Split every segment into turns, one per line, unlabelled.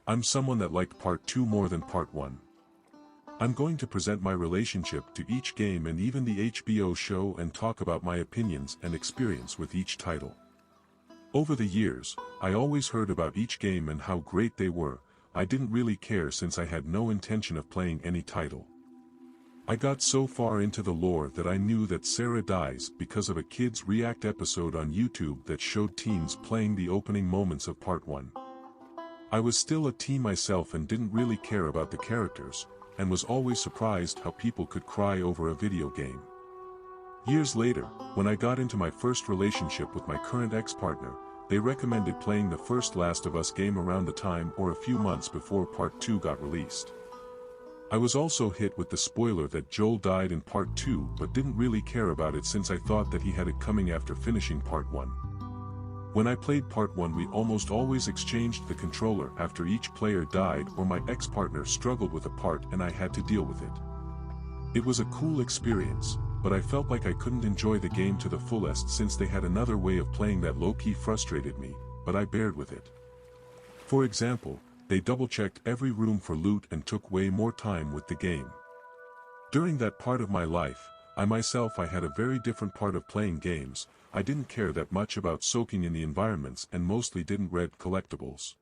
I'm someone that liked Part 2 more than Part 1. I'm going to present my relationship to each game and even the HBO show and talk about my opinions and experience with each title. Over the years, I always heard about each game and how great they were. I didn't really care since I had no intention of playing any title. I got so far into the lore that I knew that Sarah dies because of a Kids React episode on YouTube that showed teens playing the opening moments of Part 1. I was still a teen myself and didn't really care about the characters, and was always surprised how people could cry over a video game. Years later, when I got into my first relationship with my current ex-partner, they recommended playing the first Last of Us game around the time or a few months before Part 2 got released. I was also hit with the spoiler that Joel died in Part 2 but didn't really care about it since I thought that he had it coming after finishing Part 1. When I played Part 1 we almost always exchanged the controller after each player died or my ex-partner struggled with a part and I had to deal with it. It was a cool experience, but I felt like I couldn't enjoy the game to the fullest since they had another way of playing that low-key frustrated me, but I bared with it. For example, they double-checked every room for loot and took way more time with the game. During that part of my life, I had a very different part of playing games. I didn't care that much about soaking in the environments and mostly didn't read collectibles.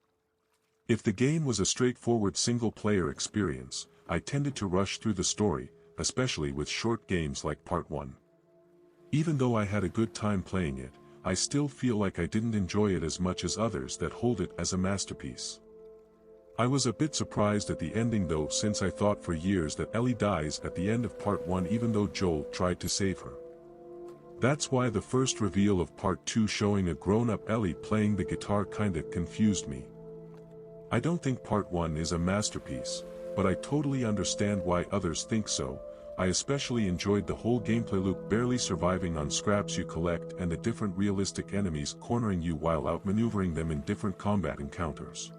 If the game was a straightforward single-player experience, I tended to rush through the story, especially with short games like Part 1. Even though I had a good time playing it, I still feel like I didn't enjoy it as much as others that hold it as a masterpiece. I was a bit surprised at the ending though since I thought for years that Ellie dies at the end of Part 1 even though Joel tried to save her. That's why the first reveal of Part 2 showing a grown-up Ellie playing the guitar kinda confused me. I don't think Part 1 is a masterpiece, but I totally understand why others think so. I especially enjoyed the whole gameplay loop, barely surviving on scraps you collect and the different realistic enemies cornering you while outmaneuvering them in different combat encounters.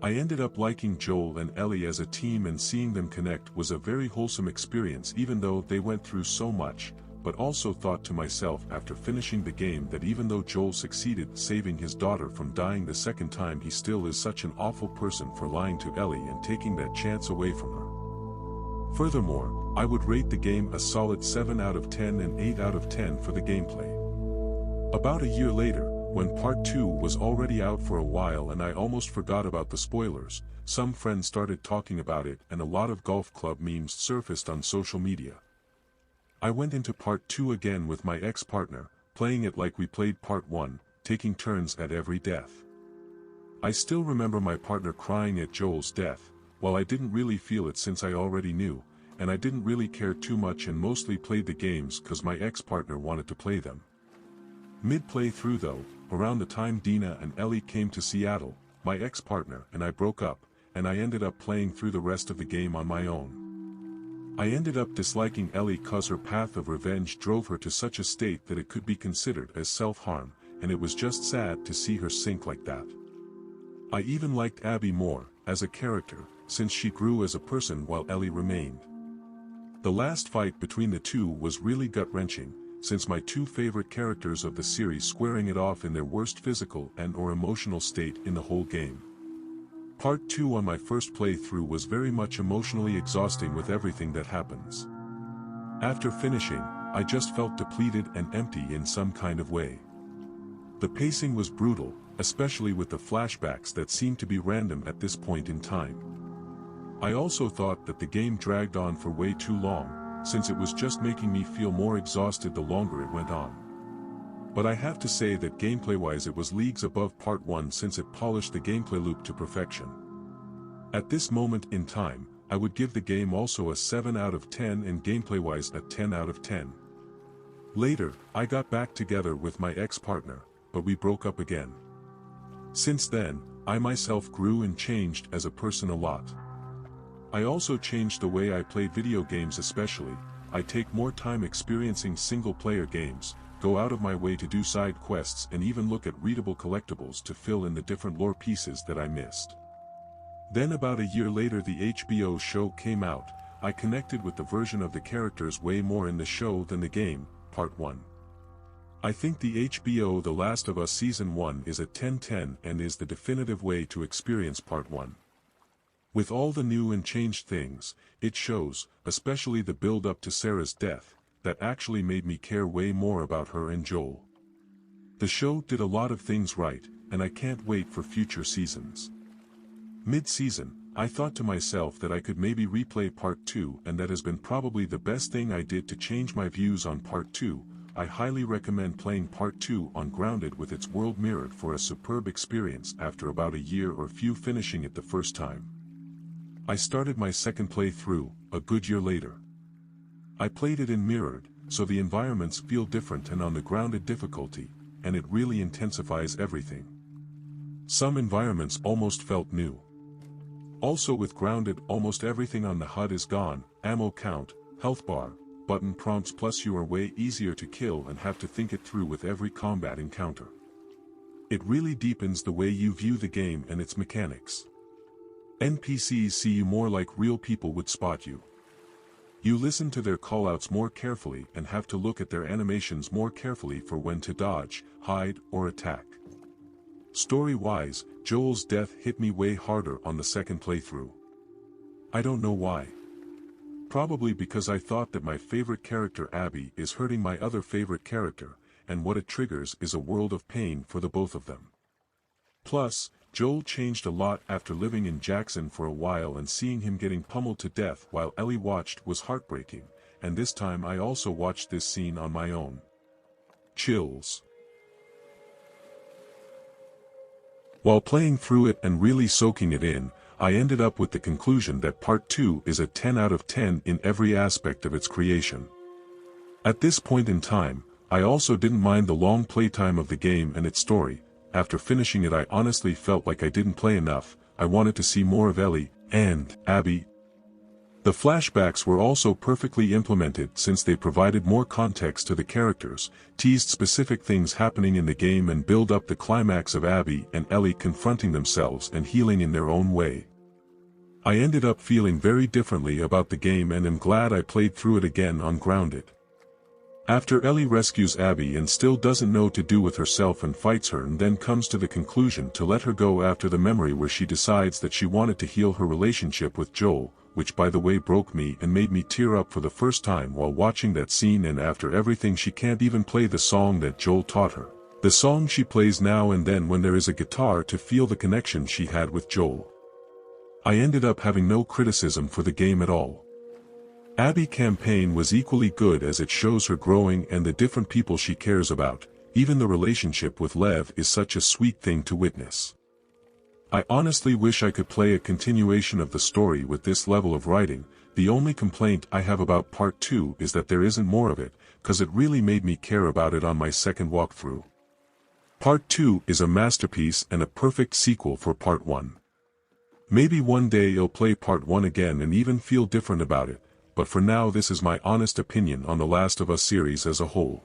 I ended up liking Joel and Ellie as a team and seeing them connect was a very wholesome experience even though they went through so much, but also thought to myself after finishing the game that even though Joel succeeded saving his daughter from dying the second time he still is such an awful person for lying to Ellie and taking that chance away from her. Furthermore, I would rate the game a solid 7 out of 10 and 8 out of 10 for the gameplay. About a year later, when Part 2 was already out for a while and I almost forgot about the spoilers, some friends started talking about it and a lot of golf club memes surfaced on social media. I went into Part 2 again with my ex-partner, playing it like we played Part 1, taking turns at every death. I still remember my partner crying at Joel's death, while I didn't really feel it since I already knew, and I didn't really care too much and mostly played the games cause my ex-partner wanted to play them. Mid-play through though, around the time Dina and Ellie came to Seattle, my ex-partner and I broke up, and I ended up playing through the rest of the game on my own. I ended up disliking Ellie cause her path of revenge drove her to such a state that it could be considered as self-harm, and it was just sad to see her sink like that. I even liked Abby more, as a character, since she grew as a person while Ellie remained. The last fight between the two was really gut-wrenching, since my two favorite characters of the series squaring it off in their worst physical and/or emotional state in the whole game. Part 2 on my first playthrough was very much emotionally exhausting with everything that happens. After finishing, I just felt depleted and empty in some kind of way. The pacing was brutal, especially with the flashbacks that seemed to be random at this point in time. I also thought that the game dragged on for way too long, since it was just making me feel more exhausted the longer it went on. But I have to say that gameplay-wise it was leagues above Part 1 since it polished the gameplay loop to perfection. At this moment in time, I would give the game also a 7 out of 10 and gameplay-wise a 10 out of 10. Later, I got back together with my ex-partner, but we broke up again. Since then, I myself grew and changed as a person a lot. I also changed the way I played video games, especially. I take more time experiencing single-player games, go out of my way to do side quests and even look at readable collectibles to fill in the different lore pieces that I missed. Then about a year later the HBO show came out. I connected with the version of the characters way more in the show than the game, Part 1. I think the HBO The Last of Us Season 1 is a 10/10 and is the definitive way to experience Part 1. With all the new and changed things, it shows, especially the build-up to Sarah's death, that actually made me care way more about her and Joel. The show did a lot of things right, and I can't wait for future seasons. Mid-season, I thought to myself that I could maybe replay Part 2, and that has been probably the best thing I did to change my views on Part 2. I highly recommend playing Part 2 on Grounded with its world mirrored for a superb experience after about a year or few finishing it the first time. I started my second playthrough, a good year later. I played it in mirrored, so the environments feel different and on the Grounded difficulty, and it really intensifies everything. Some environments almost felt new. Also with Grounded, almost everything on the HUD is gone, ammo count, health bar, button prompts, plus you are way easier to kill and have to think it through with every combat encounter. It really deepens the way you view the game and its mechanics. NPCs see you more like real people would spot you. You listen to their callouts more carefully and have to look at their animations more carefully for when to dodge, hide, or attack. Story-wise, Joel's death hit me way harder on the second playthrough. I don't know why. Probably because I thought that my favorite character Abby is hurting my other favorite character, and what it triggers is a world of pain for the both of them. Plus, Joel changed a lot after living in Jackson for a while, and seeing him getting pummeled to death while Ellie watched was heartbreaking, and this time I also watched this scene on my own. Chills. While playing through it and really soaking it in, I ended up with the conclusion that Part 2 is a 10 out of 10 in every aspect of its creation. At this point in time, I also didn't mind the long playtime of the game and its story. After finishing it, I honestly felt like I didn't play enough. I wanted to see more of Ellie and Abby. The flashbacks were also perfectly implemented since they provided more context to the characters, teased specific things happening in the game, and build up the climax of Abby and Ellie confronting themselves and healing in their own way. I ended up feeling very differently about the game and am glad I played through it again on Grounded. After Ellie rescues Abby and still doesn't know what to do with herself and fights her, and then comes to the conclusion to let her go after the memory where she decides that she wanted to heal her relationship with Joel, which by the way broke me and made me tear up for the first time while watching that scene, and after everything she can't even play the song that Joel taught her. The song she plays now and then when there is a guitar to feel the connection she had with Joel. I ended up having no criticism for the game at all. Abby campaign was equally good as it shows her growing and the different people she cares about. Even the relationship with Lev is such a sweet thing to witness. I honestly wish I could play a continuation of the story with this level of writing. The only complaint I have about Part 2 is that there isn't more of it, cause it really made me care about it on my second walkthrough. Part 2 is a masterpiece and a perfect sequel for Part 1. Maybe one day I'll play Part 1 again and even feel different about it, but for now this is my honest opinion on The Last of Us series as a whole.